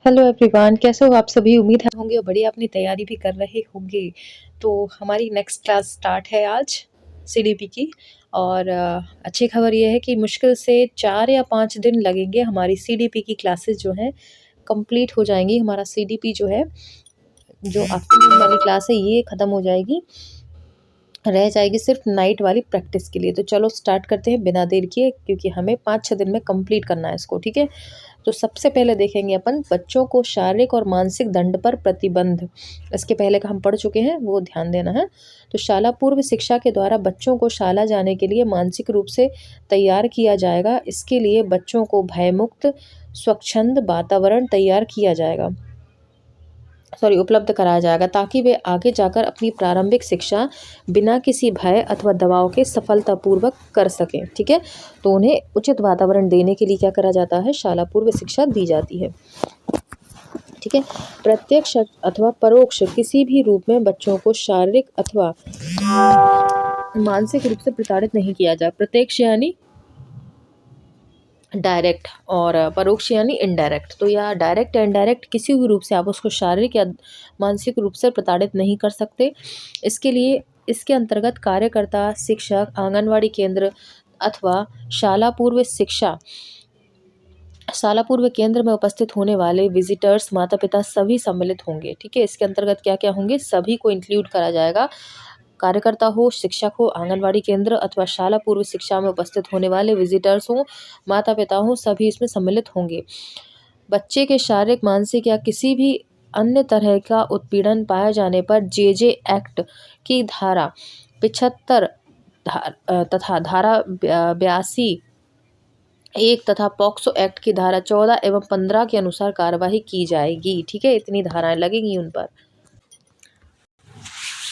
Hello everyone, कैसे हो आप सभी। उम्मीद है होंगे और बढ़िया अपनी तैयारी भी कर रहे होंगे। तो हमारी नेक्स्ट क्लास स्टार्ट है आज सीडीपी की। और अच्छी खबर ये है कि मुश्किल से 4 या 5 दिन लगेंगे, हमारी सीडीपी की क्लासेस जो हैं कंप्लीट हो जाएंगी। हमारा सीडीपी जो है, जो आफ्टरनून वाली क्लास है, ये ख़त्म हो जाएगी। रह जाएगी सिर्फ नाइट वाली प्रैक्टिस के लिए। तो चलो स्टार्ट करते हैं बिना देर किए, क्योंकि हमें 5-6 दिन में कंप्लीट करना है इसको। ठीक है, तो सबसे पहले देखेंगे अपन बच्चों को शारीरिक और मानसिक दंड पर प्रतिबंध। इसके पहले का हम पढ़ चुके हैं, वो ध्यान देना है। तो शाला पूर्व शिक्षा के द्वारा बच्चों को शाला जाने के लिए मानसिक रूप से तैयार किया जाएगा। इसके लिए बच्चों को भयमुक्त स्वच्छंद वातावरण तैयार किया जाएगा, उपलब्ध कराया जाएगा, ताकि वे आगे जाकर अपनी प्रारंभिक शिक्षा बिना किसी भय अथवा दबाव के सफलतापूर्वक कर सकें। ठीक है, तो उन्हें उचित वातावरण देने के लिए क्या करा जाता है, शाला पूर्व शिक्षा दी जाती है। ठीक है, प्रत्यक्ष अथवा परोक्ष किसी भी रूप में बच्चों को शारीरिक अथवा मानसिक रूप से प्रताड़ित नहीं किया जाए। प्रत्यक्ष यानी डायरेक्ट, और परोक्ष यानी इनडायरेक्ट। तो या डायरेक्ट या इनडायरेक्ट किसी भी रूप से आप उसको शारीरिक या मानसिक रूप से प्रताड़ित नहीं कर सकते। इसके लिए इसके अंतर्गत कार्यकर्ता, शिक्षक, आंगनवाड़ी केंद्र अथवा शाला पूर्व शिक्षा शाला पूर्व केंद्र में उपस्थित होने वाले विजिटर्स, माता पिता सभी सम्मिलित होंगे। ठीक है, इसके अंतर्गत क्या क्या होंगे, सभी को इंक्लूड करा जाएगा। कार्यकर्ता हो, शिक्षक हो, आंगनवाड़ी केंद्र अथवा शाला पूर्व शिक्षा में उपस्थित होने वाले विजिटर्स हों, माता पिता हों, सभी इसमें सम्मिलित होंगे। बच्चे के शारीरिक, मानसिक या किसी भी अन्य तरह का उत्पीड़न पाए जाने पर जेजे एक्ट की धारा 75 तथा धारा 82(1) तथा पॉक्सो एक्ट की धारा 14 एवं 15 के अनुसार कार्यवाही की जाएगी। ठीक है, इतनी धाराएं लगेंगी उन पर।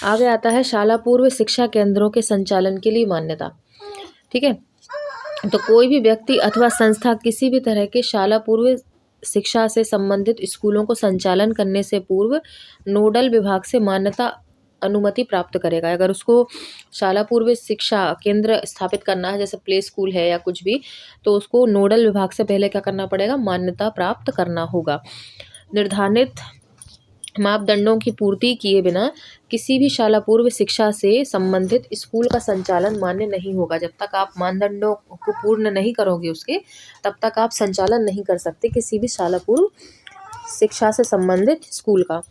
आगे आता है शाला पूर्व शिक्षा केंद्रों के संचालन के लिए मान्यता। ठीक है, तो कोई भी व्यक्ति अथवा संस्था किसी भी तरह के शाला पूर्व शिक्षा से संबंधित स्कूलों को संचालन करने से पूर्व नोडल विभाग से मान्यता अनुमति प्राप्त करेगा। अगर उसको शाला पूर्व शिक्षा केंद्र स्थापित करना है, जैसे प्ले स्कूल है या कुछ भी, तो उसको नोडल विभाग से पहले क्या करना पड़ेगा, मान्यता प्राप्त करना होगा। निर्धारित मापदंडों की पूर्ति किए बिना किसी भी शाला पूर्व शिक्षा से संबंधित स्कूल का संचालन मान्य नहीं होगा। जब तक आप मानदंडों को पूर्ण नहीं करोगे उसके, तब तक आप संचालन नहीं कर सकते किसी भी शाला पूर्व शिक्षा से संबंधित स्कूल का।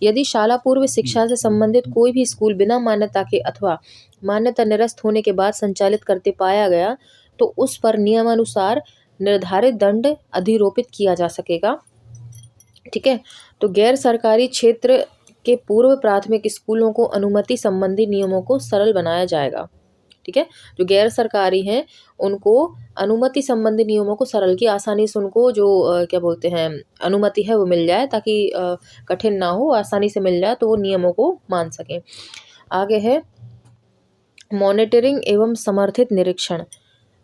यदि शाला पूर्व शिक्षा से संबंधित कोई भी स्कूल बिना मान्यता के अथवा मान्यता निरस्त होने के बाद संचालित करते पाया गया, तो उस पर नियमानुसार निर्धारित दंड अधिरोपित किया जा सकेगा। ठीक है, तो गैर सरकारी क्षेत्र के पूर्व प्राथमिक स्कूलों को अनुमति संबंधी नियमों को सरल बनाया जाएगा। ठीक है, जो गैर सरकारी हैं उनको अनुमति संबंधी नियमों को सरल की आसानी से उनको जो क्या बोलते हैं अनुमति है वो मिल जाए, ताकि कठिन ना हो, आसानी से मिल जाए, तो वो नियमों को मान सकें। आगे है मॉनिटरिंग एवं समर्थित निरीक्षण।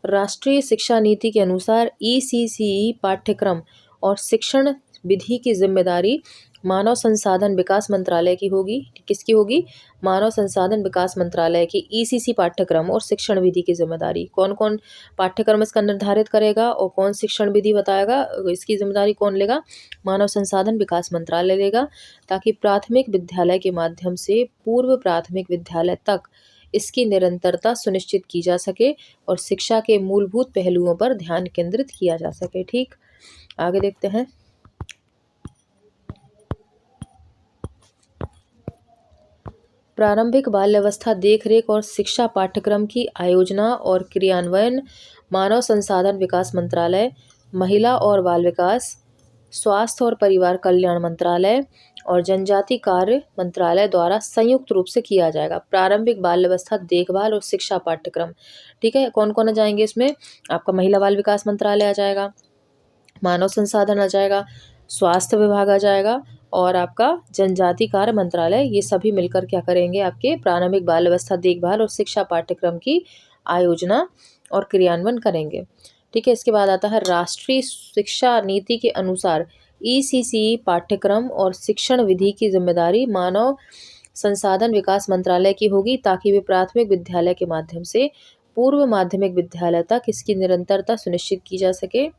राष्ट्रीय शिक्षा नीति के अनुसार ईसीसीई पाठ्यक्रम और शिक्षण विधि की जिम्मेदारी मानव संसाधन विकास मंत्रालय की होगी। किसकी होगी, मानव संसाधन विकास मंत्रालय की। ईसीसी पाठ्यक्रम और शिक्षण विधि की जिम्मेदारी, कौन कौन पाठ्यक्रम इसका निर्धारित करेगा और कौन शिक्षण विधि बताएगा, इसकी जिम्मेदारी कौन लेगा, मानव संसाधन विकास मंत्रालय लेगा, ताकि प्राथमिक विद्यालय के माध्यम से पूर्व प्राथमिक विद्यालय तक इसकी निरंतरता सुनिश्चित की जा सके और शिक्षा के मूलभूत पहलुओं पर ध्यान केंद्रित किया जा सके। ठीक, आगे देखते हैं। प्रारंभिक बाल्यावस्था देखरेख और शिक्षा पाठ्यक्रम की आयोजना और क्रियान्वयन मानव संसाधन विकास मंत्रालय, महिला और बाल विकास, स्वास्थ्य और परिवार कल्याण मंत्रालय और जनजाति कार्य मंत्रालय द्वारा संयुक्त रूप से किया जाएगा। प्रारंभिक बाल्यावस्था देखभाल और शिक्षा पाठ्यक्रम। ठीक है, कौन कौन आ जाएंगे इसमें, आपका महिला बाल विकास मंत्रालय आ जाएगा, मानव संसाधन आ जाएगा, स्वास्थ्य विभाग आ जाएगा, और आपका जनजाति कार्य मंत्रालय। ये सभी मिलकर क्या करेंगे, आपके प्रारंभिक बाल अवस्था देखभाल और शिक्षा पाठ्यक्रम की आयोजना और क्रियान्वयन करेंगे। ठीक है, इसके बाद आता है राष्ट्रीय शिक्षा नीति के अनुसार ईसीसी पाठ्यक्रम और शिक्षण विधि की जिम्मेदारी मानव संसाधन विकास मंत्रालय की होगी, ताकि वे प्राथमिक विद्यालय के माध्यम से पूर्व माध्यमिक विद्यालय तक इसकी निरंतरता सुनिश्चित की जा सके।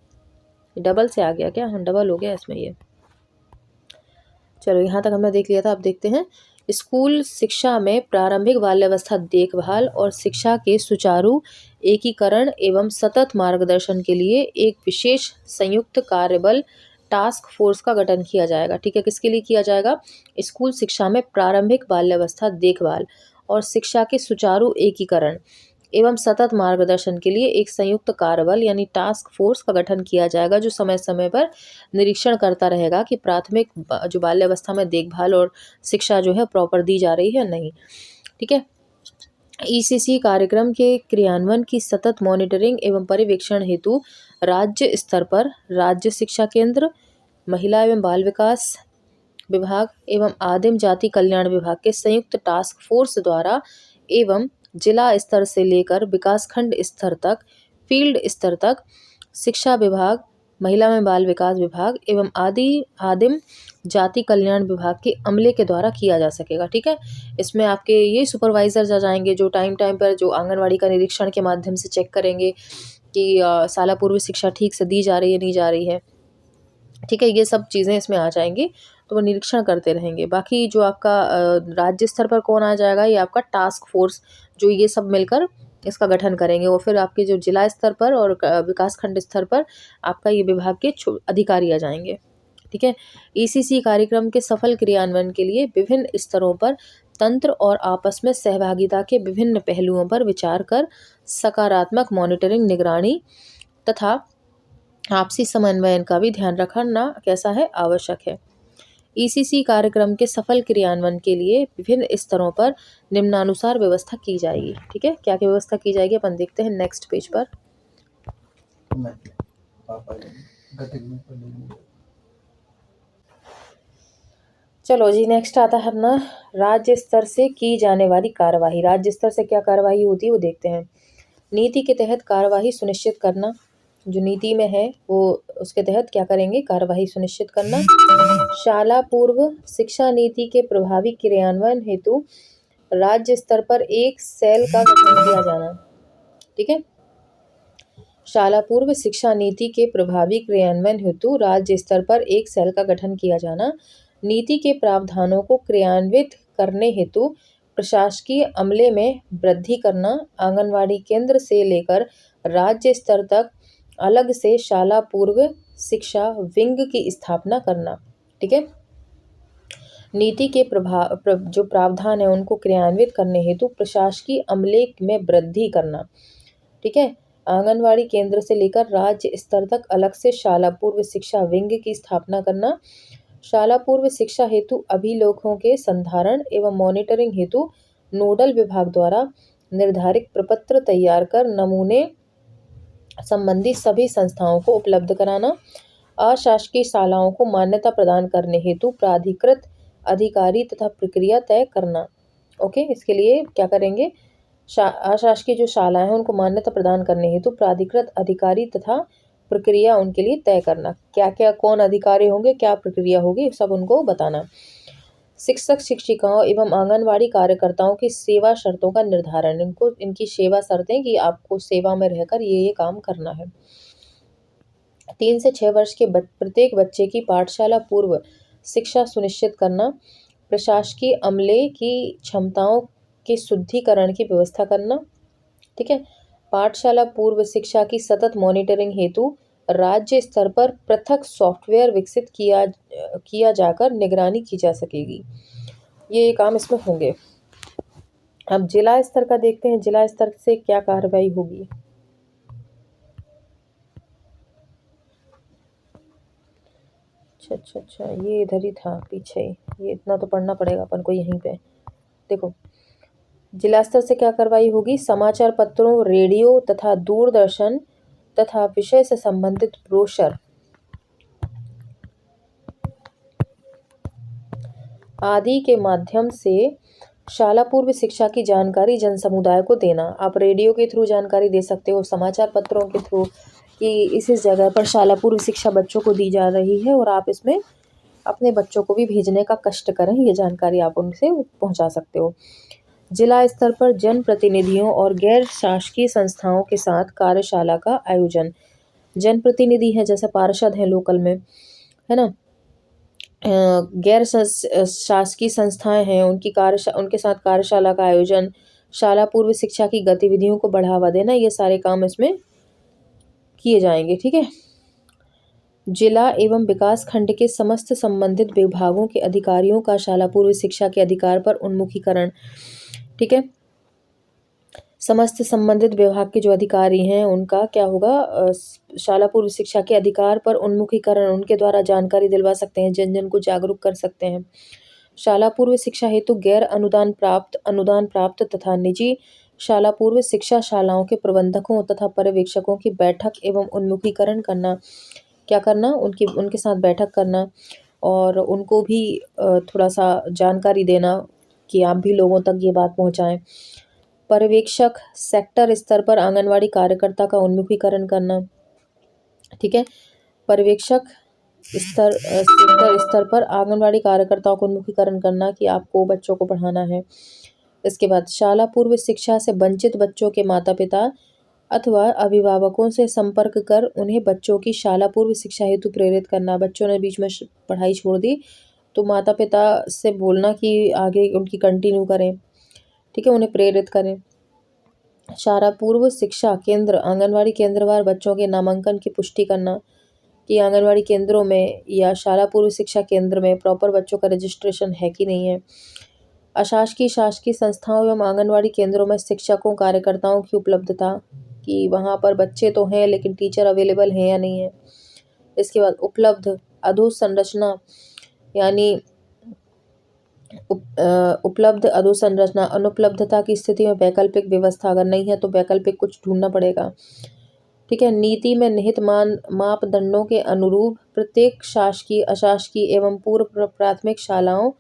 डबल से आ गया क्या, हाँ डबल हो गया इसमें ये। चलो यहाँ तक हमने देख लिया था। अब देखते हैं स्कूल शिक्षा में प्रारंभिक बाल्यावस्था देखभाल और शिक्षा के सुचारू एकीकरण एवं सतत मार्गदर्शन के लिए एक विशेष संयुक्त कार्यबल टास्क फोर्स का गठन किया जाएगा। ठीक है, किसके लिए किया जाएगा? स्कूल शिक्षा में प्रारंभिक बाल्यावस्था देखभाल और शिक्षा के सुचारू एकीकरण एवं सतत मार्गदर्शन के लिए एक संयुक्त कार्यबल यानी टास्क फोर्स का गठन किया जाएगा, जो समय समय पर निरीक्षण करता रहेगा कि प्राथमिक जो बाल्यावस्था में देखभाल और शिक्षा जो है प्रॉपर दी जा रही है नहीं। ठीक है, ईसीसी कार्यक्रम के क्रियान्वयन की सतत मॉनिटरिंग एवं पर्यवेक्षण हेतु राज्य स्तर पर राज्य शिक्षा केंद्र, महिला एवं बाल विकास विभाग एवं आदिम जाति कल्याण विभाग के संयुक्त टास्क फोर्स द्वारा एवं जिला स्तर से लेकर विकासखंड स्तर तक, फील्ड स्तर तक शिक्षा विभाग, महिला एवं बाल विकास विभाग एवं आदिम जाति कल्याण विभाग के अमले के द्वारा किया जा सकेगा। ठीक है, इसमें आपके ये सुपरवाइजर आ जाएंगे जो टाइम टाइम पर जो आंगनवाड़ी का निरीक्षण के माध्यम से चेक करेंगे कि शाला पूर्व शिक्षा ठीक से दी जा रही है नहीं जा रही है। ठीक है, ये सब चीज़ें इसमें आ जाएंगी, तो वो निरीक्षण करते रहेंगे। बाकी जो आपका राज्य स्तर पर कौन आ जाएगा, ये आपका टास्क फोर्स जो ये सब मिलकर इसका गठन करेंगे। और फिर आपके जो जिला स्तर पर और विकासखंड स्तर पर आपका ये विभाग के अधिकारी आ जाएंगे। ठीक है, ईसीसी कार्यक्रम के सफल क्रियान्वयन के लिए विभिन्न स्तरों पर तंत्र और आपस में सहभागिता के विभिन्न पहलुओं पर विचार कर सकारात्मक मॉनिटरिंग, निगरानी तथा आपसी समन्वयन का भी ध्यान रखना कैसा है, आवश्यक है। ईसीसी कार्यक्रम के सफल क्रियान्वयन के लिए विभिन्न स्तरों पर निम्नानुसार व्यवस्था की जाएगी। ठीक है, क्या क्या व्यवस्था की जाएगी अपन देखते हैं नेक्स्ट पेज पर। चलो जी, नेक्स्ट आता है अपना राज्य स्तर से की जाने वाली कार्यवाही। राज्य स्तर से क्या कार्यवाही होती है वो देखते हैं। नीति के तहत कार्यवाही सुनिश्चित करना, जो नीति में है वो उसके तहत क्या करेंगे, कार्यवाही सुनिश्चित करना। शाला पूर्व शिक्षा नीति के प्रभावी क्रियान्वयन हेतु राज्य स्तर पर एक सेल का गठन किया जाना। ठीक है, शाला पूर्व शिक्षा नीति के प्रभावी क्रियान्वयन हेतु राज्य स्तर पर एक सेल का गठन किया जाना। नीति के प्रावधानों को क्रियान्वित करने हेतु प्रशासकीय अमले में वृद्धि करना। आंगनवाड़ी केंद्र से लेकर राज्य स्तर तक अलग से शाला पूर्व शिक्षा विंग की स्थापना करना। ठीक है, नीति के जो प्रावधान है उनको क्रियान्वित करने हेतु प्रशासकीय अमले में वृद्धि करना। ठीक है, आंगनवाड़ी केंद्र से लेकर राज्य स्तर तक अलग से शाला पूर्व शिक्षा विंग की स्थापना करना। शाला पूर्व शिक्षा हेतु अभिलेखों के संधारण एवं मॉनिटरिंग हेतु नोडल विभाग द्वारा निर्धारित प्रपत्र तैयार कर नमूने संबंधी सभी संस्थाओं को उपलब्ध कराना। अशासकीय शालाओं को मान्यता प्रदान करने हेतु प्राधिकृत अधिकारी तथा प्रक्रिया तय करना। ओके, इसके लिए क्या करेंगे, अशासकीय जो शालाएं हैं उनको मान्यता प्रदान करने हेतु प्राधिकृत अधिकारी तथा प्रक्रिया उनके लिए तय करना। क्या क्या कौन अधिकारी होंगे, क्या प्रक्रिया होगी, सब उनको बताना। शिक्षक शिक्षिकाओं एवं आंगनवाड़ी कार्यकर्ताओं की सेवा शर्तों का निर्धारण, इनको इनकी सेवा शर्तें कि आपको सेवा में रहकर ये काम करना है। 3 से 6 वर्ष के प्रत्येक बच्चे की पाठशाला पूर्व शिक्षा सुनिश्चित करना। प्रशासकीय अमले की क्षमताओं के शुद्धिकरण की व्यवस्था करना। ठीक है, पाठशाला पूर्व शिक्षा की सतत मॉनिटरिंग हेतु राज्य स्तर पर पृथक सॉफ्टवेयर विकसित किया जाकर निगरानी की जा सकेगी। ये काम इसमें होंगे। अब जिला स्तर का देखते हैं, जिला स्तर से क्या कार्रवाई होगी। अच्छा, ये इधर ही था पीछे, ये इतना तो पढ़ना पड़ेगा अपन को यहीं पे। देखो, जिला स्तर से क्या कार्रवाई होगी, समाचार पत्रों, रेडियो तथा दूरदर्शन तथा विषय से संबंधित ब्रोशर आदि के माध्यम से शाला पूर्व शिक्षा की जानकारी जन समुदाय को देना। आप रेडियो के थ्रू जानकारी दे सकते हो, समाचार पत्रों के थ्रू कि इस जगह पर शाला पूर्व शिक्षा बच्चों को दी जा रही है और आप इसमें अपने बच्चों को भी भेजने का कष्ट करें, ये जानकारी आप उनसे पहुंचा सकते हो। जिला स्तर पर जनप्रतिनिधियों और गैर शासकीय संस्थाओं के साथ कार्यशाला का आयोजन। जनप्रतिनिधि हैं जैसे पार्षद हैं लोकल में, है ना, गैर शासकीय संस्थाएं हैं उनके साथ कार्यशाला का आयोजन, शाला पूर्व शिक्षा की गतिविधियों को बढ़ावा देना, ये सारे काम इसमें किए जाएंगे। ठीक है। जिला एवं विकास खंड के समस्त संबंधित विभागों के अधिकारियों का शाला पूर्व शिक्षा के अधिकार पर उन्मुखीकरण। ठीक है। समस्त संबंधित विभाग के जो अधिकारी हैं उनका क्या होगा, शाला पूर्व शिक्षा के अधिकार पर उन्मुखीकरण, उनके द्वारा जानकारी दिलवा सकते हैं, जन जन को जागरूक कर सकते हैं। शाला पूर्व शिक्षा हेतु गैर अनुदान प्राप्त तथा निजी शाला पूर्व शिक्षा शालाओं के प्रबंधकों तथा पर्यवेक्षकों की बैठक एवं उन्मुखीकरण करना। क्या करना, उनके साथ बैठक करना और उनको भी थोड़ा सा जानकारी देना कि आप भी लोगों तक ये बात पहुंचाएं। पर्यवेक्षक सेक्टर स्तर पर आंगनवाड़ी कार्यकर्ता का उन्मुखीकरण करना। ठीक है। पर्यवेक्षक सेक्टर स्तर पर आंगनवाड़ी कार्यकर्ताओं को उन्मुखीकरण करना कि आपको बच्चों को पढ़ाना है। इसके बाद शाला पूर्व शिक्षा से वंचित बच्चों के माता पिता अथवा अभिभावकों से संपर्क कर उन्हें बच्चों की शाला पूर्व शिक्षा हेतु प्रेरित करना। बच्चों ने बीच में पढ़ाई छोड़ दी तो माता पिता से बोलना कि आगे उनकी कंटिन्यू करें। ठीक है, उन्हें प्रेरित करें। शाला पूर्व शिक्षा केंद्र आंगनवाड़ी केंद्रवार बच्चों के नामांकन की पुष्टि करना कि आंगनवाड़ी केंद्रों में या शाला पूर्व शिक्षा केंद्र में प्रॉपर बच्चों का रजिस्ट्रेशन है कि नहीं है। अशासकीय शासकीय संस्थाओं एवं आंगनवाड़ी केंद्रों में शिक्षकों कार्यकर्ताओं की उपलब्धता कि वहाँ पर बच्चे तो हैं लेकिन टीचर अवेलेबल हैं या नहीं है। इसके बाद उपलब्ध अधोसंरचना यानी उपलब्ध अधोसंरचना, अनुपलब्धता की स्थिति में वैकल्पिक व्यवस्था, अगर नहीं है तो वैकल्पिक कुछ ढूंढना पड़ेगा। ठीक है। नीति में निहित मापदंडों के अनुरूप प्रत्येक शासकीय अशासकीय एवं पूर्व प्राथमिक शालाओं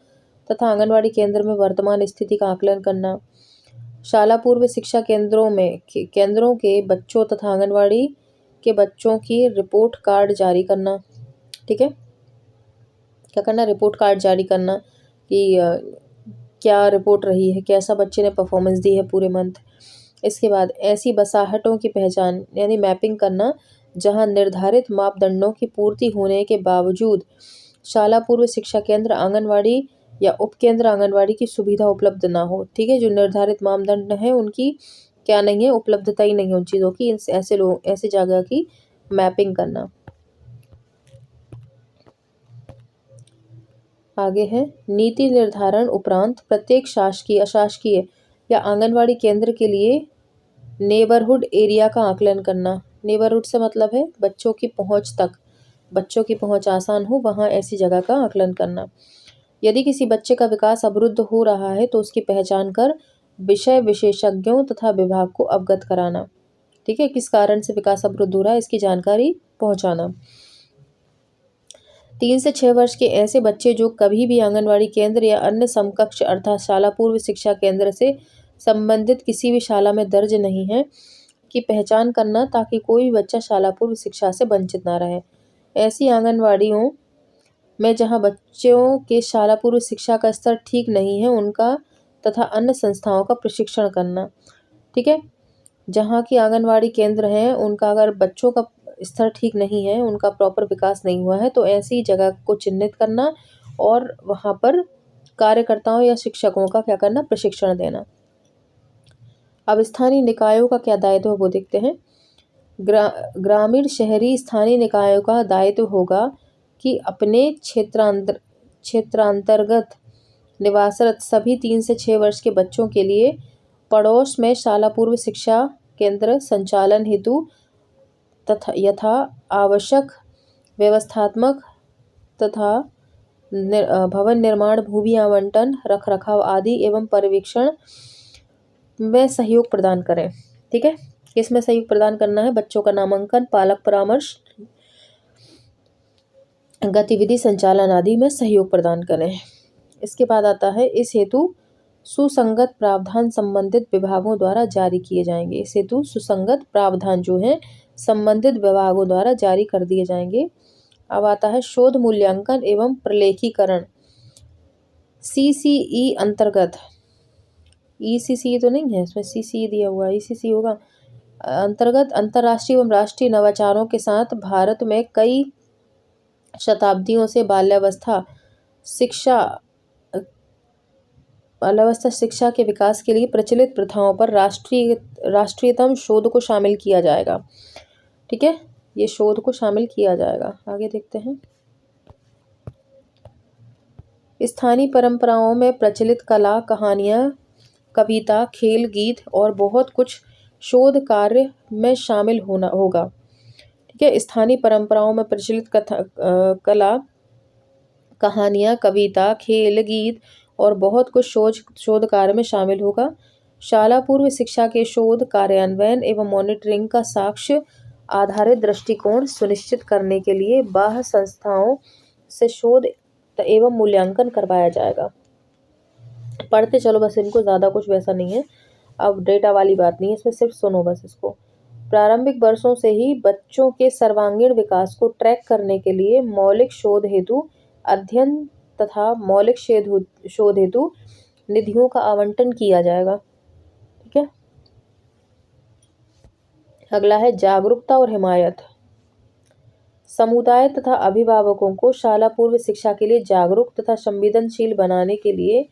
तथा आंगनवाड़ी केंद्र में वर्तमान स्थिति का आकलन करना। शाला पूर्व शिक्षा केंद्रों के बच्चों तथा आंगनवाड़ी के बच्चों की रिपोर्ट कार्ड जारी करना। ठीक है। क्या करना, रिपोर्ट कार्ड जारी करना कि क्या रिपोर्ट रही है, कैसा बच्चे ने परफॉर्मेंस दी है पूरे मंथ। इसके बाद ऐसी बसाहटों की पहचान यानी मैपिंग करना जहां निर्धारित मापदंडों की पूर्ति होने के बावजूद शाला पूर्व शिक्षा केंद्र आंगनवाड़ी या उपकेंद्र आंगनवाड़ी की सुविधा उपलब्ध ना हो। ठीक है, जो निर्धारित मापदंड है उनकी क्या नहीं है, उपलब्धता ही नहीं है उन चीज़ों की। ऐसे जगह की मैपिंग करना। आगे है नीति निर्धारण उपरांत प्रत्येक शासकीय अशासकीय या आंगनवाड़ी केंद्र के लिए नेबरहुड एरिया का आकलन करना। नेबरहुड से मतलब है बच्चों की पहुंच तक, बच्चों की पहुंच आसान हो वहां ऐसी जगह का आकलन करना। यदि किसी बच्चे का विकास अवरुद्ध हो रहा है तो उसकी पहचान कर विषय विशेषज्ञों तथा विभाग को अवगत कराना। ठीक है, किस कारण से विकास अवरुद्ध हो रहा है इसकी जानकारी पहुंचाना। 3 से 6 वर्ष के ऐसे बच्चे जो कभी भी आंगनवाड़ी केंद्र या अन्य समकक्ष अर्थात शाला पूर्व शिक्षा केंद्र से संबंधित किसी भी शाला में दर्ज नहीं है की पहचान करना ताकि कोई भी बच्चा शाला पूर्व शिक्षा से वंचित ना रहे। ऐसी आंगनवाड़ियों में जहां बच्चों के शाला पूर्व शिक्षा का स्तर ठीक नहीं है उनका तथा अन्य संस्थाओं का प्रशिक्षण करना। ठीक है, जहाँ की आंगनवाड़ी केंद्र हैं उनका अगर बच्चों का स्तर ठीक नहीं है, उनका प्रॉपर विकास नहीं हुआ है तो ऐसी जगह को चिन्हित करना और वहाँ पर कार्यकर्ताओं या शिक्षकों का क्या करना, प्रशिक्षण देना। अब स्थानीय निकायों का क्या दायित्व है वो देखते हैं। ग्रामीण शहरी स्थानीय निकायों का दायित्व होगा कि अपने क्षेत्रांतर्गत निवासरत सभी 3 से 6 वर्ष के बच्चों के लिए पड़ोस में शाला पूर्व शिक्षा केंद्र संचालन हेतु तथा यथा आवश्यक व्यवस्थात्मक तथा भवन निर्माण, भूमि आवंटन, रखरखाव आदि एवं पर्यवेक्षण में सहयोग प्रदान करें। ठीक है, इसमें सहयोग प्रदान करना है बच्चों का नामांकन, पालक परामर्श, गतिविधि संचालन आदि में सहयोग प्रदान करें। इसके बाद आता है इस हेतु सुसंगत प्रावधान संबंधित विभागों द्वारा जारी किए जाएंगे। इस हेतु सुसंगत प्रावधान जो है संबंधित विभागों द्वारा जारी कर दिए जाएंगे। अब आता है शोध मूल्यांकन एवं प्रलेखीकरण। CCE अंतर्गत, ECC तो नहीं है इसमें, CCE दिया हुआ है, ECC होगा। अंतर्गत अंतर्राष्ट्रीय एवं राष्ट्रीय नवाचारों के साथ भारत में कई शताब्दियों से बाल्यावस्था शिक्षा बाल्यावस्था शिक्षा के विकास के लिए प्रचलित प्रथाओं पर राष्ट्रीयतम शोध को शामिल किया जाएगा। ठीक है, ये शोध को शामिल किया जाएगा। आगे देखते हैं। स्थानीय परंपराओं में प्रचलित कला, कहानियाँ, कविता, खेल, गीत और बहुत कुछ शोध कार्य में शामिल होगा। ठीक है, स्थानीय परंपराओं में प्रचलित कला, कहानियाँ, कविता, खेल, गीत और बहुत कुछ शोध कार्य में शामिल होगा। शाला पूर्व शिक्षा के शोध, कार्यान्वयन एवं मॉनिटरिंग का साक्ष्य आधारित दृष्टिकोण सुनिश्चित करने के लिए बाह्य संस्थाओं से शोध एवं मूल्यांकन करवाया जाएगा। पढ़ते चलो बस इनको, ज़्यादा कुछ वैसा नहीं है। अब डेटा वाली बात नहीं है इसमें, सिर्फ सुनो बस इसको। प्रारंभिक वर्षों से ही बच्चों के सर्वांगीण विकास को ट्रैक करने के लिए मौलिक शोध हेतु अध्ययन तथा मौलिक शोध हेतु निधियों का आवंटन किया जाएगा। ठीक है, अगला है जागरूकता और हिमायत। समुदाय तथा अभिभावकों को शाला पूर्व शिक्षा के लिए जागरूक तथा संवेदनशील बनाने के लिए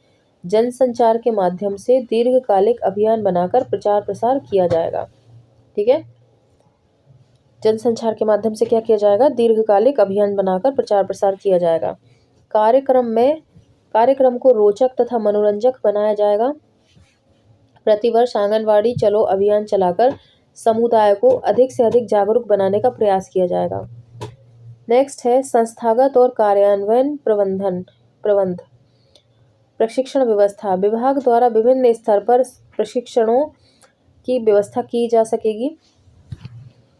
जनसंचार के माध्यम से दीर्घकालिक अभियान बनाकर प्रचार प्रसार किया जाएगा। ठीक है, जनसंचार के माध्यम से क्या किया जाएगा? दीर्घकालिक अभियान बनाकर प्रचार प्रसार किया जाएगा। कार्यक्रम को रोचक तथा मनोरंजक बनाया जाएगा। प्रतिवर्ष आंगनवाड़ी चलो अभियान चलाकर समुदाय को अधिक से अधिक जागरूक बनाने का प्रयास किया जाएगा। नेक्स्ट है संस्थागत और कार्यान्वयन प्रबंध प्रशिक्षण व्यवस्था। विभाग द्वारा विभिन्न स्तर पर प्रशिक्षणों की व्यवस्था की जा सकेगी।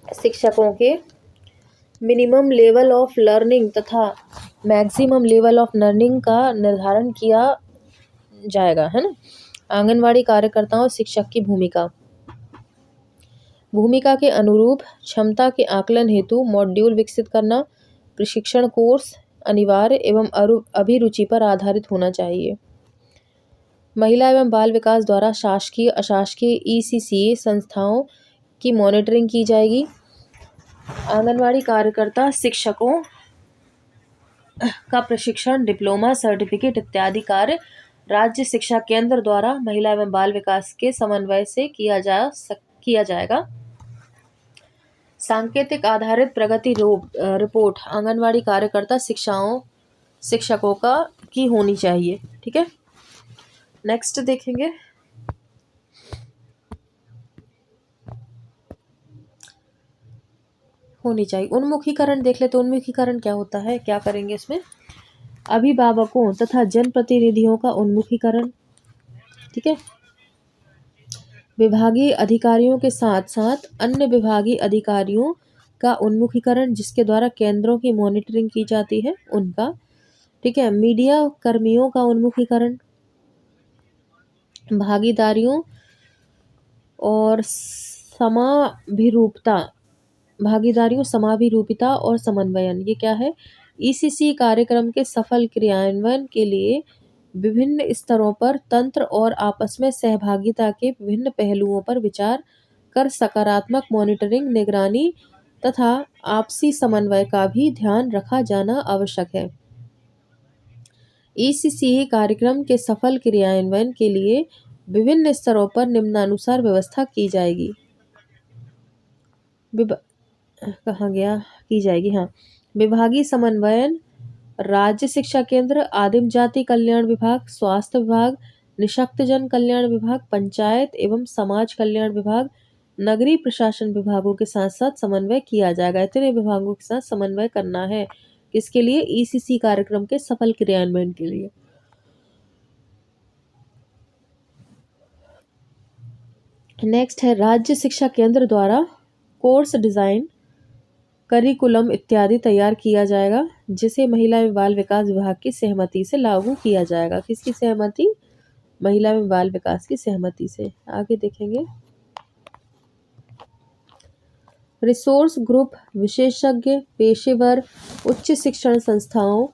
शिक्षकों के मिनिमम लेवल ऑफ लर्निंग तथा मैक्सिमम लेवल ऑफ लर्निंग का निर्धारण किया जाएगा, है ना। आंगनवाड़ी कार्यकर्ताओं शिक्षक की भूमिका के अनुरूप क्षमता के आकलन हेतु मॉड्यूल विकसित करना। प्रशिक्षण कोर्स अनिवार्य एवं अभिरुचि पर आधारित होना चाहिए। महिला एवं बाल विकास द्वारा शासकीय अशासकीय ECCA संस्थाओं की मॉनिटरिंग की जाएगी। आंगनवाड़ी कार्यकर्ता शिक्षकों का प्रशिक्षण, डिप्लोमा, सर्टिफिकेट इत्यादि कार्य राज्य शिक्षा केंद्र द्वारा महिला एवं बाल विकास के समन्वय से किया जाएगा। सांकेतिक आधारित प्रगति रिपोर्ट आंगनवाड़ी कार्यकर्ता शिक्षकों की होनी चाहिए। ठीक है, नेक्स्ट देखेंगे। होनी चाहिए उन्मुखीकरण देख ले तो उन्मुखीकरण क्या होता है, क्या करेंगे इसमें? अभिभावकों तथा जनप्रतिनिधियों का उन्मुखीकरण। ठीक है, विभागीय अधिकारियों के साथ साथ अन्य विभागीय अधिकारियों का उन्मुखीकरण जिसके द्वारा केंद्रों की मॉनिटरिंग की जाती है उनका। ठीक है, मीडिया कर्मियों का उन्मुखीकरण, भागीदारियों और समाभिरूपता और समन्वयन। ये क्या है? ECC कार्यक्रम के सफल क्रियान्वयन के लिए विभिन्न स्तरों पर तंत्र और आपस में सहभागिता के विभिन्न पहलुओं पर विचार कर सकारात्मक मॉनिटरिंग, निगरानी तथा आपसी समन्वय का भी ध्यान रखा जाना आवश्यक है। ECC कार्यक्रम के सफल क्रियान्वयन के लिए विभिन्न स्तरों पर निम्नानुसार व्यवस्था की जाएगी। हाँ, विभागीय समन्वयन राज्य शिक्षा केंद्र, आदिम जाति कल्याण विभाग, स्वास्थ्य विभाग, निशक्तजन कल्याण विभाग, पंचायत एवं समाज कल्याण विभाग, नगरीय प्रशासन विभागों के साथ साथ समन्वय किया जाएगा। इतने विभागों के साथ समन्वय करना है किसके लिए? ECC कार्यक्रम के सफल क्रियान्वयन के लिए। नेक्स्ट है राज्य शिक्षा केंद्र द्वारा कोर्स डिजाइन, करिकुलम इत्यादि तैयार किया जाएगा जिसे महिला एवं बाल विकास विभाग की सहमति से लागू किया जाएगा। किसकी सहमति? महिला एवं बाल विकास की सहमति से। आगे देखेंगे। रिसोर्स ग्रुप, विशेषज्ञ, पेशेवर, उच्च शिक्षण संस्थाओं,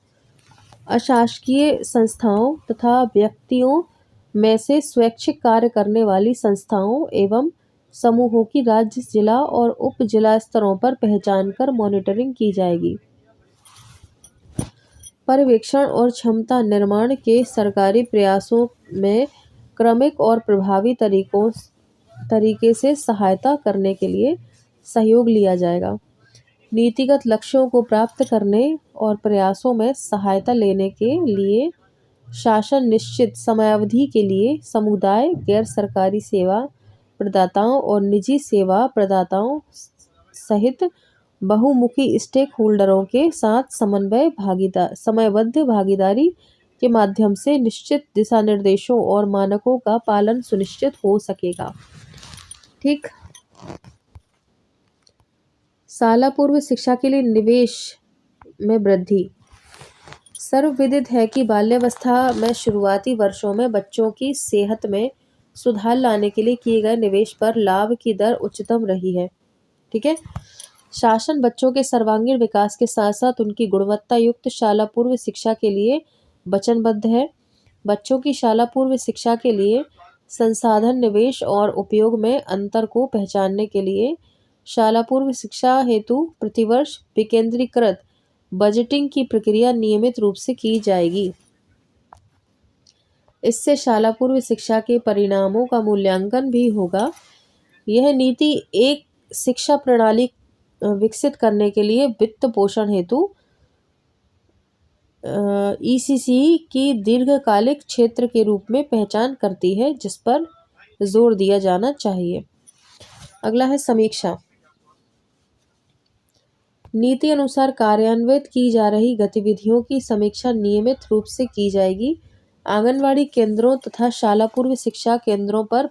अशासकीय संस्थाओं तथा व्यक्तियों में से स्वैच्छिक कार्य करने वाली संस्थाओं एवं समूहों की राज्य, जिला और उप जिला स्तरों पर पहचान कर मॉनिटरिंग की जाएगी। पर्यवेक्षण और क्षमता निर्माण के सरकारी प्रयासों में क्रमिक और प्रभावी तरीके से सहायता करने के लिए सहयोग लिया जाएगा। नीतिगत लक्ष्यों को प्राप्त करने और प्रयासों में सहायता लेने के लिए शासन निश्चित समयावधि के लिए समुदाय, गैर सरकारी सेवा प्रदाताओं और निजी सेवा प्रदाताओं सहित बहुमुखी स्टेक होल्डरों के साथ समयबद्ध भागीदारी के माध्यम से निश्चित दिशा निर्देशों और मानकों का पालन सुनिश्चित हो सकेगा। ठीक। शाला पूर्व शिक्षा के लिए निवेश में वृद्धि। सर्वविदित है कि बाल्यावस्था में शुरुआती वर्षों में बच्चों की सेहत में सुधार लाने के लिए किए गए निवेश पर लाभ की दर उच्चतम रही है। ठीक है। शासन बच्चों के सर्वांगीण विकास के साथ साथ उनकी गुणवत्ता युक्त शाला पूर्व शिक्षा के लिए वचनबद्ध है। बच्चों की शाला पूर्व शिक्षा के लिए संसाधन निवेश और उपयोग में अंतर को पहचानने के लिए शाला पूर्व शिक्षा हेतु प्रतिवर्ष विकेंद्रीकृत बजटिंग की प्रक्रिया नियमित रूप से की जाएगी। इससे शाला पूर्व शिक्षा के परिणामों का मूल्यांकन भी होगा। यह नीति एक शिक्षा प्रणाली विकसित करने के लिए वित्त पोषण हेतु ईसीसी की दीर्घकालिक क्षेत्र के रूप में पहचान करती है, जिस पर जोर दिया जाना चाहिए। अगला है समीक्षा। नीति अनुसार कार्यान्वित की जा रही गतिविधियों की समीक्षा नियमित रूप से की जाएगी। आंगनवाड़ी केंद्रों तथा शाला पूर्व शिक्षा केंद्रों पर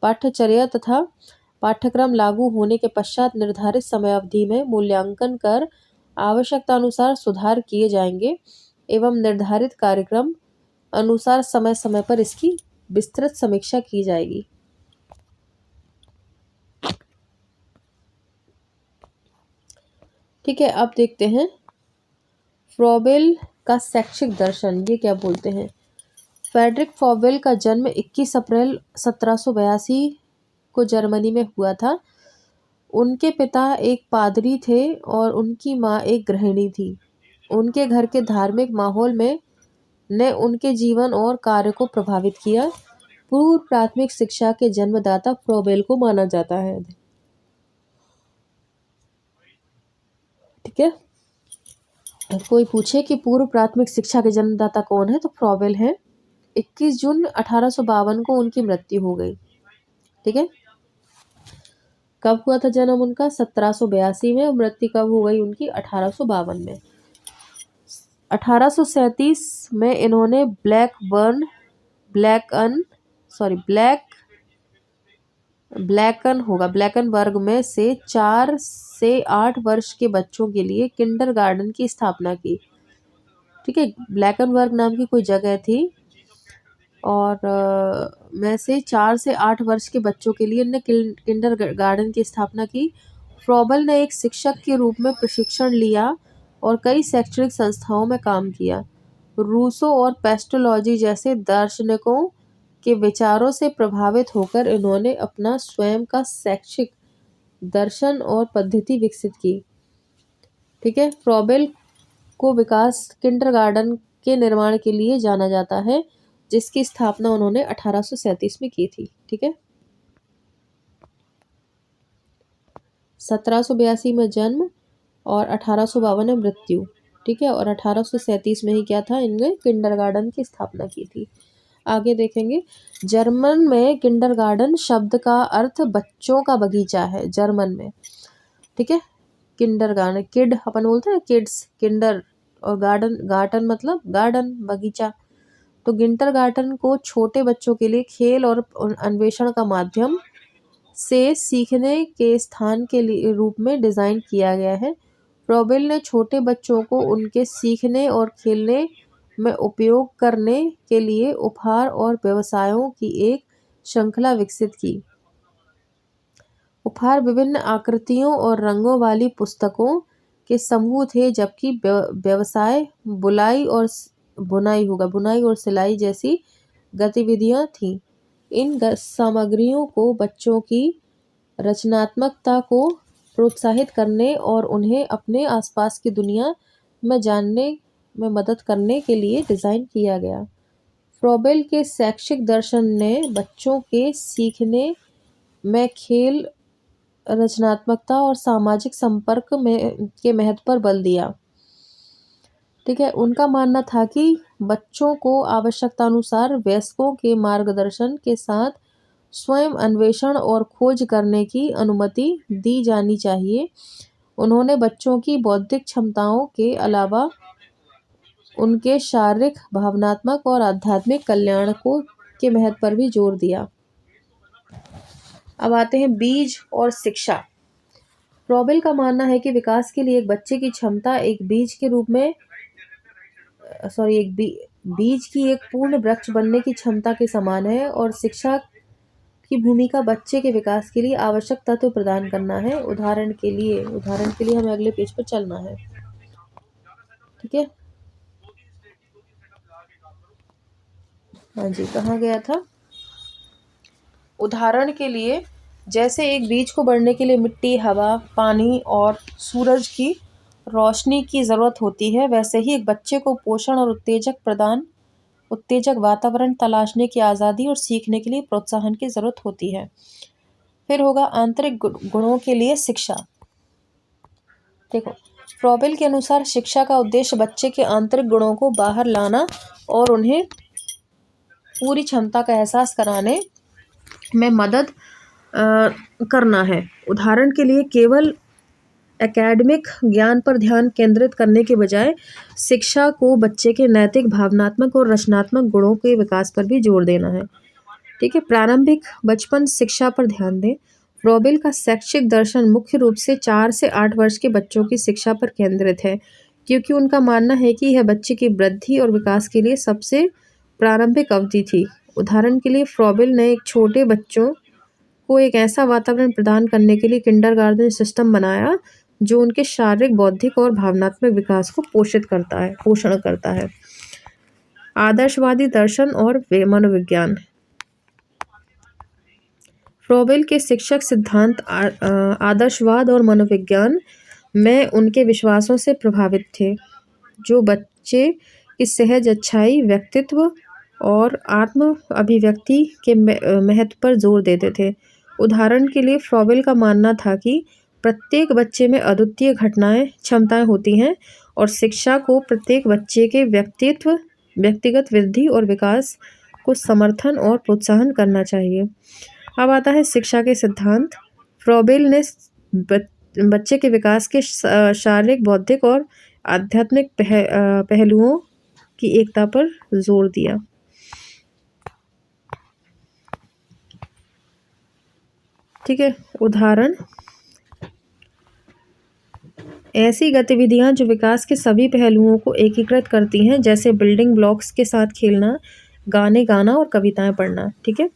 पाठ्यचर्या तथा पाठ्यक्रम लागू होने के पश्चात निर्धारित समयावधि में मूल्यांकन कर आवश्यकतानुसार सुधार किए जाएंगे एवं निर्धारित कार्यक्रम अनुसार समय समय पर इसकी विस्तृत समीक्षा की जाएगी। ठीक है। अब देखते हैं फ्रॉबेल का शैक्षिक दर्शन। ये क्या बोलते हैं। फ्रेडरिक फ्रॉबेल का जन्म 21 अप्रैल 1782 को जर्मनी में हुआ था। उनके पिता एक पादरी थे और उनकी माँ एक गृहिणी थी। उनके घर के धार्मिक माहौल में ने उनके जीवन और कार्य को प्रभावित किया। पूर्व प्राथमिक शिक्षा के जन्मदाता फ्रॉबेल को माना जाता है। ठीक है। कोई पूछे कि पूर्व प्राथमिक शिक्षा के जन्मदाता कौन है, तो फ्रॉबेल है। 21 जून 1852 को उनकी मृत्यु हो गई। ठीक है। कब हुआ था जन्म उनका? 1782 में। मृत्यु कब हो गई उनकी? 1852 में। 1837 में इन्होंने ब्लैकनबर्ग में से 4 से 8 वर्ष के बच्चों के लिए किंडरगार्टन की स्थापना की। ठीक है। ब्लैकनबर्ग नाम की कोई जगह थी और में से 4 से 8 वर्ष के बच्चों के लिए किंडरगार्टन की स्थापना की। फ्रॉबेल ने एक शिक्षक के रूप में प्रशिक्षण लिया और कई शैक्षणिक संस्थाओं में काम किया। रूसो और पेस्टोलॉजी जैसे दार्शनिकों के विचारों से प्रभावित होकर इन्होंने अपना स्वयं का शैक्षिक दर्शन और पद्धति विकसित की। ठीक है। फ्रॉबेल को विकास किंडरगार्टन के निर्माण के लिए जाना जाता है, जिसकी स्थापना उन्होंने 1837 में की थी। ठीक है। 1782 में जन्म और 1852 में मृत्यु। ठीक है। और 1837 में ही क्या था, इनने किंडरगार्टन की स्थापना की थी। आगे देखेंगे। जर्मन में किंडरगार्टन शब्द का अर्थ बच्चों का बगीचा है, जर्मन में। ठीक है। किंडरगार्टन, किड अपन बोलते हैं किड्स, किंडर, और गार्टन मतलब गार्डन, बगीचा। तो किंडरगार्टन को छोटे बच्चों के लिए खेल और अन्वेषण का माध्यम से सीखने के स्थान के रूप में डिजाइन किया गया है। फ्रॉबेल ने छोटे बच्चों को उनके सीखने और खेलने में उपयोग करने के लिए उपहार और व्यवसायों की एक श्रृंखला विकसित की। उपहार विभिन्न आकृतियों और रंगों वाली पुस्तकों के समूह थे, जबकि व्यवसाय बुनाई और सिलाई जैसी गतिविधियां थीं। इन सामग्रियों को बच्चों की रचनात्मकता को प्रोत्साहित करने और उन्हें अपने आसपास की दुनिया में जानने में मदद करने के लिए डिज़ाइन किया गया। फ्रॉबेल के शैक्षिक दर्शन ने बच्चों के सीखने में खेल, रचनात्मकता और सामाजिक संपर्क में के महत्व पर बल दिया। ठीक है, उनका मानना था कि बच्चों को आवश्यकतानुसार वयस्कों के मार्गदर्शन के साथ स्वयं अन्वेषण और खोज करने की अनुमति दी जानी चाहिए। उन्होंने बच्चों की बौद्धिक क्षमताओं के अलावा उनके शारीरिक, भावनात्मक और आध्यात्मिक कल्याण के महत्व पर भी जोर दिया। अब आते हैं बीज और शिक्षा। फ्रॉबेल का मानना है कि विकास के लिए एक बच्चे की क्षमता एक बीज के रूप में बीज की एक पूर्ण वृक्ष बनने की क्षमता के समान है और शिक्षा की भूमिका बच्चे के विकास के लिए आवश्यक तत्व प्रदान करना है। उदाहरण के लिए हमें अगले पेज पर चलना है। ठीक है, हाँ जी, कहाँ गया था? उदाहरण के लिए जैसे एक बीज को बढ़ने के लिए मिट्टी, हवा, पानी और सूरज की रोशनी की ज़रूरत होती है, वैसे ही एक बच्चे को पोषण और उत्तेजक वातावरण तलाशने की आज़ादी और सीखने के लिए प्रोत्साहन की ज़रूरत होती है। फिर होगा आंतरिक गुणों के लिए शिक्षा। देखो, फ्रॉबेल के अनुसार शिक्षा का उद्देश्य बच्चे के आंतरिक गुणों को बाहर लाना और उन्हें पूरी क्षमता का एहसास कराने में मदद करना है। उदाहरण के लिए केवल एकेडमिक ज्ञान पर ध्यान केंद्रित करने के बजाय शिक्षा को बच्चे के नैतिक, भावनात्मक और रचनात्मक गुणों के विकास पर भी जोर देना है। ठीक है, प्रारंभिक बचपन शिक्षा पर ध्यान दें। फ्रॉबेल का शैक्षिक दर्शन मुख्य रूप से 4 से 8 वर्ष के बच्चों की शिक्षा पर केंद्रित है, क्योंकि उनका मानना है कि यह बच्चे की वृद्धि और विकास के लिए सबसे प्रारंभिक अवधि थी। उदाहरण के लिए फ्रॉबेल ने एक छोटे बच्चों को एक ऐसा वातावरण प्रदान करने के लिए किंडरगार्टन सिस्टम बनाया जो उनके शारीरिक, बौद्धिक और भावनात्मक विकास को पोषण करता है। आदर्शवादी दर्शन और मनोविज्ञान। फ्रॉबेल के शिक्षक सिद्धांत आदर्शवाद और मनोविज्ञान में उनके विश्वासों से प्रभावित थे, जो बच्चे की सहज अच्छाई, व्यक्तित्व और आत्म अभिव्यक्ति के महत्व पर जोर देते थे। उदाहरण के लिए फ्रॉबेल का मानना था कि प्रत्येक बच्चे में अद्वितीय क्षमताएं होती हैं और शिक्षा को प्रत्येक बच्चे के व्यक्तिगत वृद्धि और विकास को समर्थन और प्रोत्साहन करना चाहिए। अब आता है शिक्षा के सिद्धांत। फ्रॉबेल ने बच्चे के विकास के शारीरिक, बौद्धिक और आध्यात्मिक पहलुओं की एकता पर जोर दिया। ठीक है, उदाहरण ऐसी गतिविधियां जो विकास के सभी पहलुओं को एकीकृत करती हैं, जैसे बिल्डिंग ब्लॉक्स के साथ खेलना, गाने गाना और कविताएं पढ़ना। ठीक है,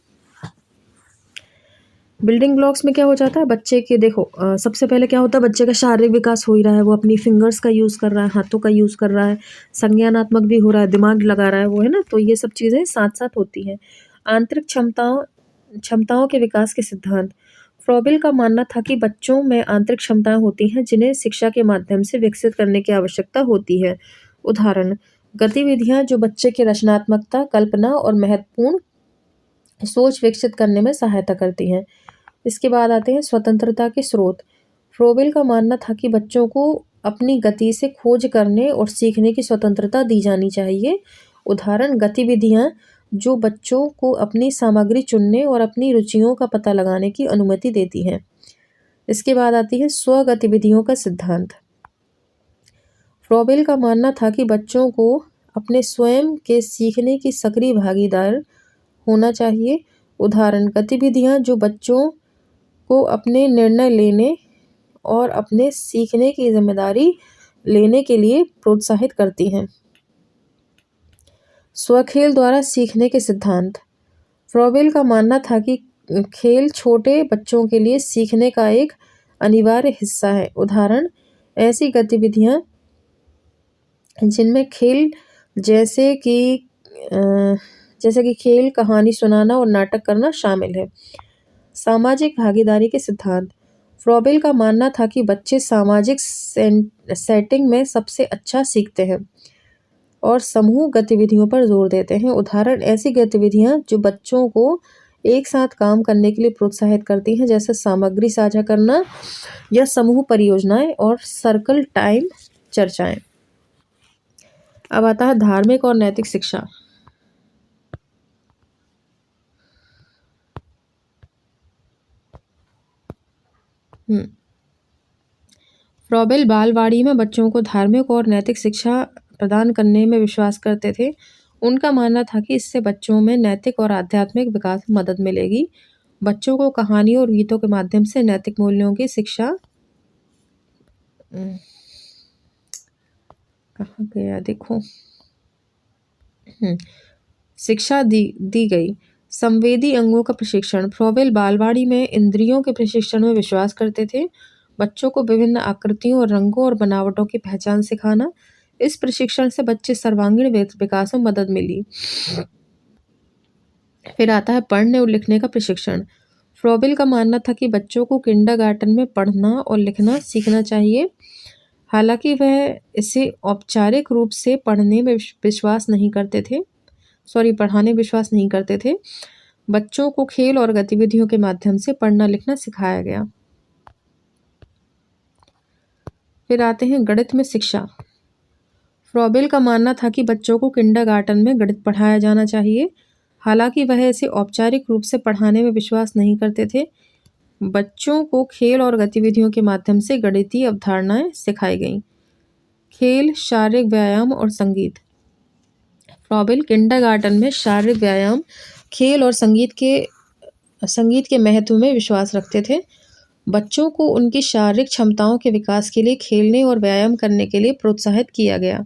बिल्डिंग ब्लॉक्स में क्या हो जाता है, बच्चे के देखो सबसे पहले क्या होता है, बच्चे का शारीरिक विकास हो ही रहा है, वो अपनी फिंगर्स का यूज़ कर रहा है, हाथों का यूज़ कर रहा है, संज्ञानात्मक भी हो रहा है, दिमाग लगा रहा है वो, है ना। तो ये सब चीज़ें साथ साथ होती हैं। आंतरिक क्षमताओं के विकास के सिद्धांत। फ्रॉबेल का मानना था कि बच्चों में आंतरिक क्षमताएं होती हैं जिन्हें शिक्षा के माध्यम से विकसित करने की आवश्यकता होती है। उदाहरण गतिविधियां जो बच्चे की रचनात्मकता, कल्पना और महत्वपूर्ण सोच विकसित करने में सहायता करती हैं। इसके बाद आते हैं स्वतंत्रता के स्रोत। फ्रॉबेल का मानना था कि बच्चों को अपनी गति से खोज करने और सीखने की स्वतंत्रता दी जानी चाहिए। उदाहरण गतिविधियां जो बच्चों को अपनी सामग्री चुनने और अपनी रुचियों का पता लगाने की अनुमति देती हैं। इसके बाद आती है स्व गतिविधियों का सिद्धांत। फ्रॉबेल का मानना था कि बच्चों को अपने स्वयं के सीखने की सक्रिय भागीदार होना चाहिए। उदाहरण गतिविधियां जो बच्चों को अपने निर्णय लेने और अपने सीखने की जिम्मेदारी लेने के लिए प्रोत्साहित करती हैं। स्वखेल द्वारा सीखने के सिद्धांत। फ्रॉबेल का मानना था कि खेल छोटे बच्चों के लिए सीखने का एक अनिवार्य हिस्सा है। उदाहरण ऐसी गतिविधियां जिनमें खेल जैसे कि खेल, कहानी सुनाना और नाटक करना शामिल है। सामाजिक भागीदारी के सिद्धांत। फ्रॉबेल का मानना था कि बच्चे सामाजिक सेटिंग में सबसे अच्छा सीखते हैं और समूह गतिविधियों पर जोर देते हैं। उदाहरण ऐसी गतिविधियां जो बच्चों को एक साथ काम करने के लिए प्रोत्साहित करती हैं, जैसे सामग्री साझा करना या समूह परियोजनाएं और सर्कल टाइम चर्चाएं। अब आता है धार्मिक और नैतिक शिक्षा। फ्रॉबेल बालवाड़ी में बच्चों को धार्मिक और नैतिक शिक्षा प्रदान करने में विश्वास करते थे। उनका मानना था कि इससे बच्चों में नैतिक और आध्यात्मिक विकास में मदद मिलेगी। बच्चों को कहानियों और गीतों के माध्यम से नैतिक मूल्यों की शिक्षा कहाँ गया देखो शिक्षा दी गई। संवेदी अंगों का प्रशिक्षण। फ्रॉबेल बालवाड़ी में इंद्रियों के प्रशिक्षण में विश्वास करते थे। बच्चों को विभिन्न आकृतियों और रंगों और बनावटों की पहचान सिखाना। इस प्रशिक्षण से बच्चे सर्वांगीण विकास में मदद मिली। फिर आता है पढ़ने और लिखने का प्रशिक्षण। फ्रॉबेल का मानना था कि बच्चों को किंडरगार्टन में पढ़ना और लिखना सीखना चाहिए। हालांकि वह इसे औपचारिक रूप से पढ़ाने में विश्वास नहीं करते थे। बच्चों को खेल और गतिविधियों के माध्यम से पढ़ना लिखना सिखाया गया। फिर आते हैं गणित में शिक्षा। फ्रॉबेल का मानना था कि बच्चों को किंडरगार्टन में गणित पढ़ाया जाना चाहिए। हालांकि वह इसे औपचारिक रूप से पढ़ाने में विश्वास नहीं करते थे। बच्चों को खेल और गतिविधियों के माध्यम से गणितीय अवधारणाएं सिखाई गईं। खेल, शारीरिक व्यायाम और संगीत। फ्रॉबेल किंडरगार्टन में शारीरिक व्यायाम, खेल और संगीत के महत्व में विश्वास रखते थे। बच्चों को उनकी शारीरिक क्षमताओं के विकास के लिए खेलने और व्यायाम करने के लिए प्रोत्साहित किया गया।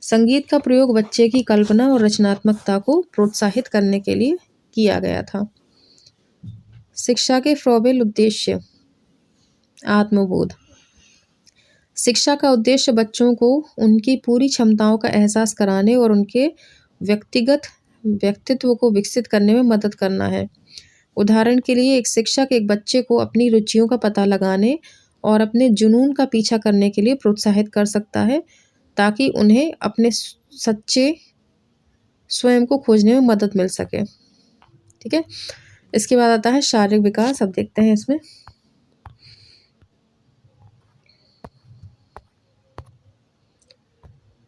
संगीत का प्रयोग बच्चे की कल्पना और रचनात्मकता को प्रोत्साहित करने के लिए किया गया था। शिक्षा के फ्रॉबेल उद्देश्य। आत्मबोध। शिक्षा का उद्देश्य बच्चों को उनकी पूरी क्षमताओं का एहसास कराने और उनके व्यक्तिगत व्यक्तित्व को विकसित करने में मदद करना है। उदाहरण के लिए एक शिक्षक एक बच्चे को अपनी रुचियों का पता लगाने और अपने जुनून का पीछा करने के लिए प्रोत्साहित कर सकता है, ताकि उन्हें अपने सच्चे स्वयं को खोजने में मदद मिल सके। ठीक है, इसके बाद आता है शारीरिक विकास। अब देखते हैं इसमें।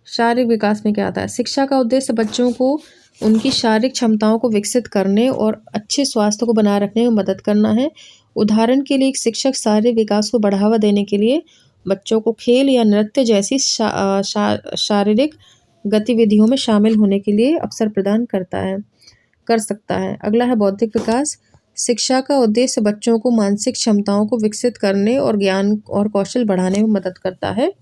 शारीरिक विकास में क्या आता है। शिक्षा का उद्देश्य बच्चों को उनकी शारीरिक क्षमताओं को विकसित करने और अच्छे स्वास्थ्य को बनाए रखने में मदद करना है। उदाहरण के लिए एक शिक्षक शारीरिक विकास को बढ़ावा देने के लिए बच्चों को खेल या नृत्य जैसी शारीरिक गतिविधियों में शामिल होने के लिए अवसर प्रदान कर सकता है। अगला है बौद्धिक विकास। शिक्षा का उद्देश्य बच्चों को मानसिक क्षमताओं को विकसित करने और ज्ञान और कौशल बढ़ाने में मदद करता है।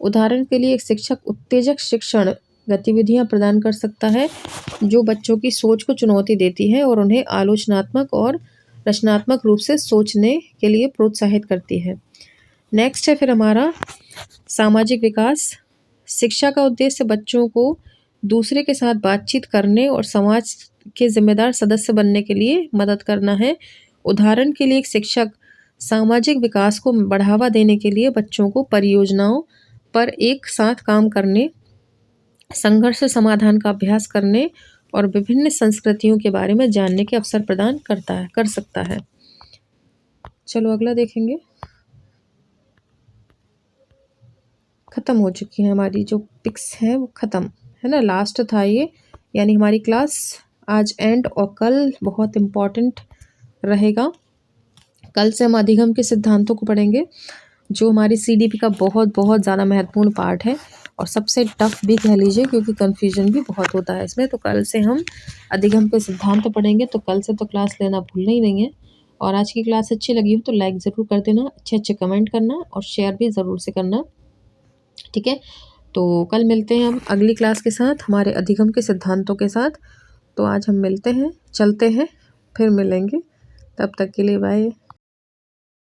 उदाहरण के लिए एक शिक्षक उत्तेजक शिक्षण गतिविधियां प्रदान कर सकता है, जो बच्चों की सोच को चुनौती देती है और उन्हें आलोचनात्मक और रचनात्मक रूप से सोचने के लिए प्रोत्साहित करती है। नेक्स्ट है फिर हमारा सामाजिक विकास। शिक्षा का उद्देश्य बच्चों को दूसरे के साथ बातचीत करने और समाज के जिम्मेदार सदस्य बनने के लिए मदद करना है। उदाहरण के लिए एक शिक्षक सामाजिक विकास को बढ़ावा देने के लिए बच्चों को परियोजनाओं पर एक साथ काम करने, संघर्ष समाधान का अभ्यास करने और विभिन्न संस्कृतियों के बारे में जानने के अवसर प्रदान कर सकता है। चलो अगला देखेंगे। ख़त्म हो चुकी है हमारी जो पिक्स है, वो ख़त्म है ना, लास्ट था ये, यानी हमारी क्लास आज एंड, और कल बहुत इम्पॉर्टेंट रहेगा। कल से हम अधिगम के सिद्धांतों को पढ़ेंगे, जो हमारी CDP का बहुत बहुत ज़्यादा महत्वपूर्ण पार्ट है और सबसे टफ भी कह लीजिए, क्योंकि कन्फ्यूजन भी बहुत होता है इसमें। तो कल से हम अधिगम के सिद्धांत पढ़ेंगे, तो कल से तो क्लास लेना भूलना ही नहीं है। और आज की क्लास अच्छी लगी हो तो लाइक ज़रूर कर देना, अच्छे कमेंट करना और शेयर भी ज़रूर से करना। ठीक है, तो कल मिलते हैं हम अगली क्लास के साथ, हमारे अधिगम के सिद्धांतों के साथ। तो आज हम मिलते हैं, चलते हैं, फिर मिलेंगे। तब तक के लिए बाय।